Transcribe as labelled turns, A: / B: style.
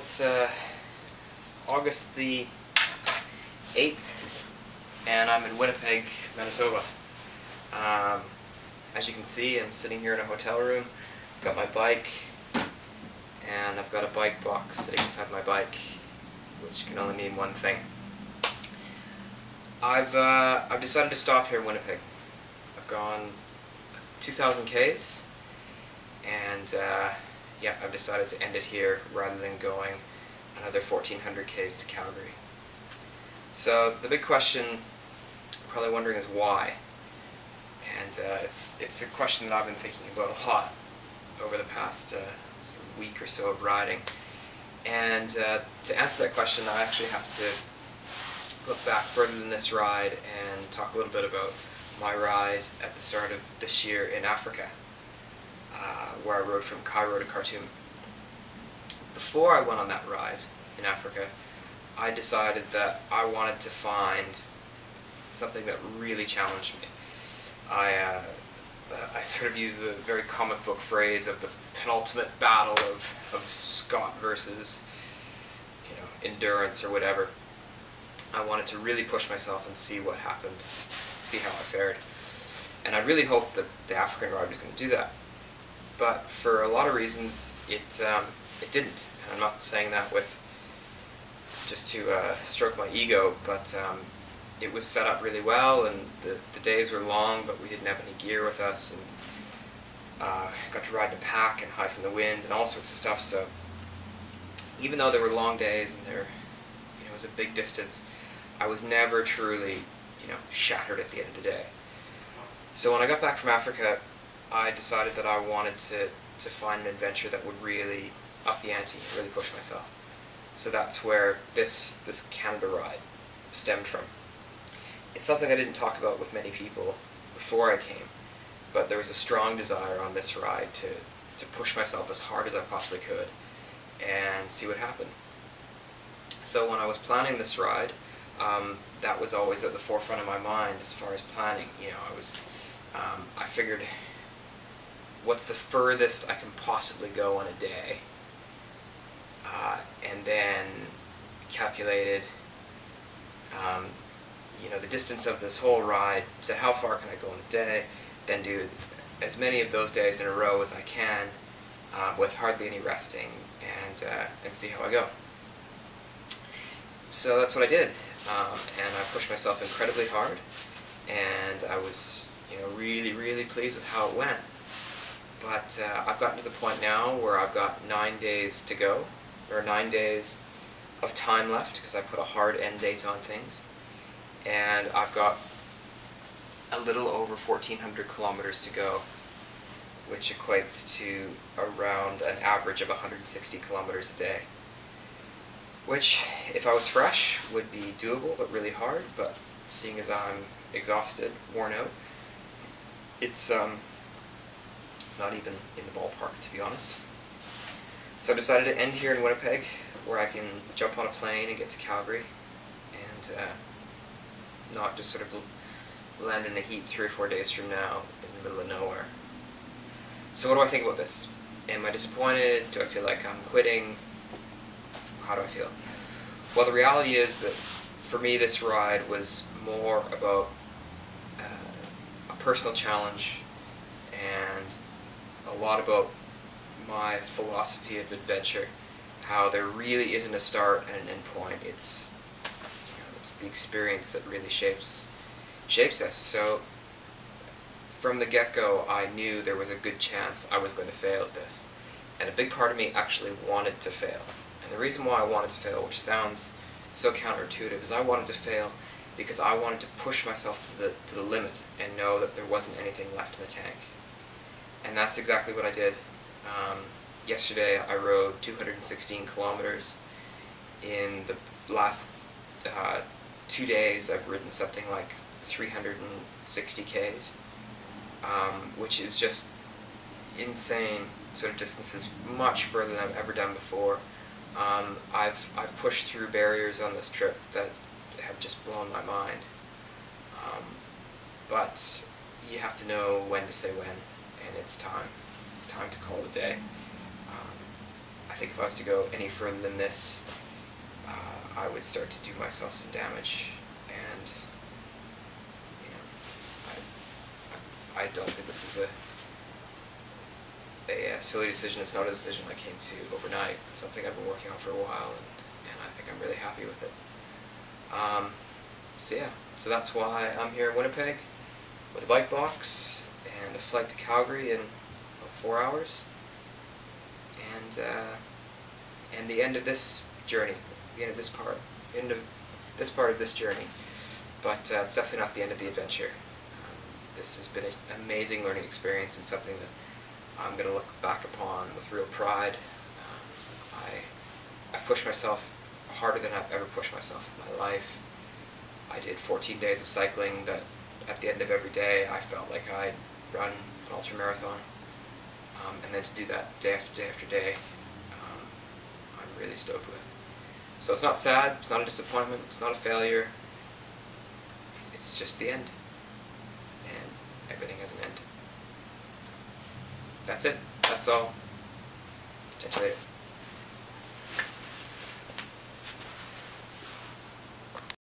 A: it's August the 8th, and I'm in Winnipeg, Manitoba. As you can see, I'm sitting here in a hotel room. I've got my bike, and I've got a bike box sitting beside my bike, which can only mean one thing. I've decided to stop here in Winnipeg. I've gone 2,000 Ks, and yeah, I've decided to end it here rather than going another 1,400 Ks to Calgary. So the big question you're probably wondering is why, and it's a question that I've been thinking about a lot over the past sort of week or so of riding. And to answer that question, I actually have to look back further than this ride and talk a little bit about my ride at the start of this year in Africa, where I rode from Cairo to Khartoum. Before I went on that ride in Africa, I decided that I wanted to find something that really challenged me. I sort of use the very comic book phrase of the penultimate battle of Scott versus, endurance or whatever. I wanted to really push myself and see what happened, see how I fared. And I really hoped that the African ride was going to do that. But for a lot of reasons, it didn't. And I'm not saying that with just to stroke my ego, but it was set up really well, and the days were long, but we didn't have any gear with us, and got to ride in a pack and hide from the wind and all sorts of stuff. So even though there were long days and there was a big distance, I was never truly shattered at the end of the day. So when I got back from Africa, I decided that I wanted to find an adventure that would really up the ante, really push myself. So that's where this Canada ride stemmed from. It's something I didn't talk about with many people before I came, but there was a strong desire on this ride to push myself as hard as I possibly could and see what happened. So when I was planning this ride, that was always at the forefront of my mind as far as planning. I figured, what's the furthest I can possibly go in a day? And then calculated, the distance of this whole ride, said how far can I go in a day, then do as many of those days in a row as I can, with hardly any resting, and see how I go. So that's what I did, and I pushed myself incredibly hard, and I was really, really pleased with how it went. But I've gotten to the point now where I've got 9 days to go. There are 9 days of time left because I put a hard end date on things. And I've got a little over 1,400 kilometers to go, which equates to around an average of 160 kilometers a day. Which, if I was fresh, would be doable, but really hard. But seeing as I'm exhausted, worn out, it's not even in the ballpark, to be honest. So I decided to end here in Winnipeg, where I can jump on a plane and get to Calgary, and not just sort of land in a heap 3 or 4 days from now in the middle of nowhere. So what do I think about this? Am I disappointed? Do I feel like I'm quitting? How do I feel? Well, the reality is that for me this ride was more about a personal challenge, and a lot about my philosophy of adventure, how there really isn't a start and an end point. It's the experience that really shapes us. So from the get-go, I knew there was a good chance I was going to fail at this, and a big part of me actually wanted to fail. And the reason why I wanted to fail, which sounds so counterintuitive, is I wanted to fail because I wanted to push myself to the limit and know that there wasn't anything left in the tank. And that's exactly what I did. Yesterday I rode 216 kilometers. In the last 2 days I've ridden something like 360 Ks, which is just insane sort of distances, much further than I've ever done before. I've pushed through barriers on this trip that have just blown my mind. But you have to know when to say when, and it's time. It's time to call it a day. I think if I was to go any further than this, I would start to do myself some damage, and you know, I don't think this is a silly decision. It's not a decision I came to overnight. It's something I've been working on for a while, and I think I'm really happy with it. So yeah, so that's why I'm here in Winnipeg with a bike box and a flight to Calgary in about 4 hours, and the end of this journey, the end of this part, of this journey. But it's definitely not the end of the adventure. This has been an amazing learning experience and something that I'm going to look back upon with real pride. I've pushed myself harder than I've ever pushed myself in my life. I did 14 days of cycling that at the end of every day I felt like I'd run an ultramarathon. And then to do that day after day after day, I'm really stoked with. So it's not sad, it's not a disappointment, it's not a failure. It's just the end. And everything has an end. So that's it. That's all. Catch you later.